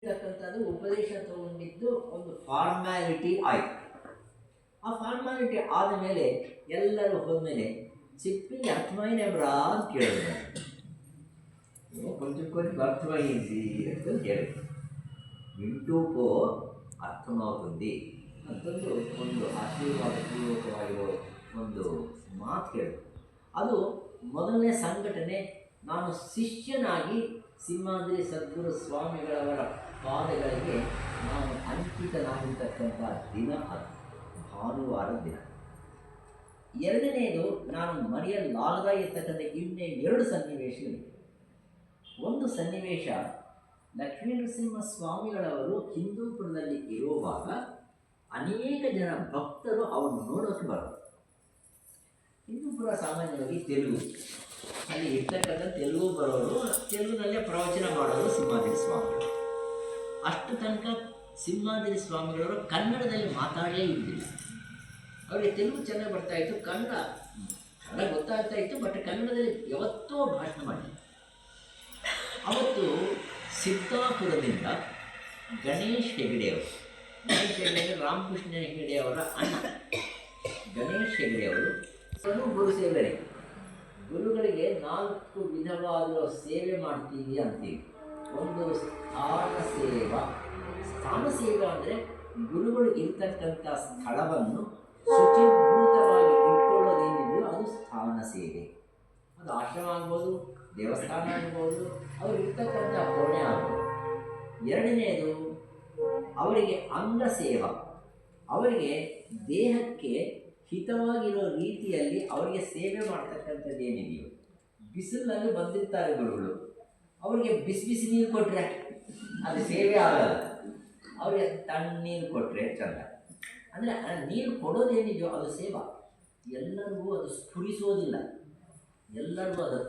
ಇರ್ತಕ್ಕಂಥದ್ದು ಉಪದೇಶ ತಗೊಂಡಿದ್ದು ಒಂದು ಫಾರ್ಮ್ಯಾಲಿಟಿ ಆಯಿತು. ಆ ಫಾರ್ಮ್ಯಾಲಿಟಿ ಆದ ಮೇಲೆ ಎಲ್ಲರೂ ಹೋದ್ಮೇಲೆ ಚಿಪ್ಪಿಗೆ ಅರ್ಥವಾಯಿನೇ ಬ್ರಾ ಅಂತ ಕೇಳಿದ್ರು. కొంచెం అర్థమైంది ಅಂತ ಹೇಳಿದ್ರು. వింటూకో ಅರ್ಥವಾಗುತ್ತದೆ ಅಂತಂದು ಒಂದು ಆಶೀರ್ವಾದಪೂರ್ವಕವಾಗಿರೋ ಒಂದು ಮಾತು ಹೇಳಿದ್ರು. ಅದು ಮೊದಲನೇ ಸಂಘಟನೆ. ನಾನು ಶಿಷ್ಯನಾಗಿ ಸಿಂಹಾದ್ರಿ ಸದ್ಗುರು ಸ್ವಾಮಿಗಳವರ ಪಾದಗಳಿಗೆ ನಾನು ಅಂಕಿತನಾಗಿರ್ತಕ್ಕಂಥ ದಿನ ಅದು ಭಾನುವಾರದ ದಿನ. ಎರಡನೆಯದು, ನಾನು ಮರೆಯಲಾಗದ ಇರ್ತಕ್ಕಂಥ ಇನ್ನೇ ಎರಡು ಸನ್ನಿವೇಶಗಳಿವೆ. ಒಂದು ಸನ್ನಿವೇಶ, ಲಕ್ಷ್ಮೀ ನರಸಿಂಹ ಸ್ವಾಮಿಗಳವರು ಹಿಂದೂಪುರದಲ್ಲಿ ಇರುವಾಗ ಅನೇಕ ಜನ ಭಕ್ತರು ಅವರನ್ನು ನೋಡೋಕ್ಕೆ ಬರೋದು. ಹಿಂದೂಪುರ ಸಾಮಾನ್ಯವಾಗಿ ತೆಲುಗು, ಅಲ್ಲಿ ಇರ್ತಕ್ಕಂಥ ತೆಲುಗು ಬರೋರು ತೆಲುಗಿನಲ್ಲೇ ಪ್ರವಚನ ಮಾಡೋರು ಸಿಂಹಾದ್ರಿ ಸ್ವಾಮಿಗಳು. ಅಷ್ಟು ತನಕ ಸಿಂಹಾದ್ರಿ ಸ್ವಾಮಿಗಳವರು ಕನ್ನಡದಲ್ಲಿ ಮಾತಾಡಲೇ ಇದ್ದಿಲ್ಲ. ಅವರಿಗೆ ತೆಲುಗು ಚೆನ್ನಾಗಿ ಬರ್ತಾಯಿತ್ತು, ಕನ್ನಡ ಗೊತ್ತಾಗ್ತಾ ಇತ್ತು, ಬಟ್ ಕನ್ನಡದಲ್ಲಿ ಯಾವತ್ತೋ ಭಾಷಣ ಮಾಡಿಲ್ಲ. ಅವತ್ತು ಸಿದ್ದಾಪುರದಿಂದ ಗಣೇಶ್ ಹೆಗಡೆಯವರು, ಗಣೇಶ್ ಹೆಗಡೆ ರಾಮಕೃಷ್ಣ ಹೆಗಡೆಯವರ ಅಣ್ಣ ಗಣೇಶ್ ಹೆಗಡೆಯವರು ಗುರು ಸೇವನೆ. ಗುರುಗಳಿಗೆ 4 ವಿಧವಾದ ಸೇವೆ ಮಾಡ್ತೀವಿ ಅಂತೀವಿ. ಒಂದು ಸ್ಥಾನ ಸೇವಾ. ಸ್ಥಾನ ಸೇವೆ ಅಂದರೆ ಗುರುಗಳು ಇರ್ತಕ್ಕಂಥ ಸ್ಥಳವನ್ನು ಶುಚಿಭೂತವಾಗಿ ಇಟ್ಕೊಳ್ಳೋದೇನಿದೆಯೋ ಅದು ಸ್ಥಾನ ಸೇವೆ. ಅದು ಆಶ್ರಮ ಆಗ್ಬೋದು, ದೇವಸ್ಥಾನ ಆಗ್ಬೋದು, ಅವರು ಇರ್ತಕ್ಕಂಥ ಕೋಣೆ ಆಗ್ಬೋದು. ಎರಡನೆಯದು, ಅವರಿಗೆ ಅಂಗ ಸೇವಾ. ಅವರಿಗೆ ದೇಹಕ್ಕೆ ಹಿತವಾಗಿರೋ ರೀತಿಯಲ್ಲಿ ಅವರಿಗೆ ಸೇವೆ ಮಾಡ್ತಕ್ಕಂಥದ್ದು ಏನಿದೆಯೋ. ಬಿಸಿಲಿನಲ್ಲಿ ಬಂದಿರ್ತಾರೆ ಗುರುಗಳು, ಅವರಿಗೆ ಬಿಸಿ ಬಿಸಿ ನೀರು ಕೊಟ್ಟರೆ ಅದು ಸೇವೆ ಆಗಲ್ಲ. ಅವರಿಗೆ ತಣ್ಣೀರು ಕೊಟ್ಟರೆ ಚಂದ. ಅಂದರೆ ನೀರು ಕೊಡೋದೇನಿದೆಯೋ ಅದು ಸೇವಾ. ಎಲ್ಲರಿಗೂ ಅದು ಸ್ಫುರಿಸೋದಿಲ್ಲ, ಎಲ್ಲರಿಗೂ ಅದು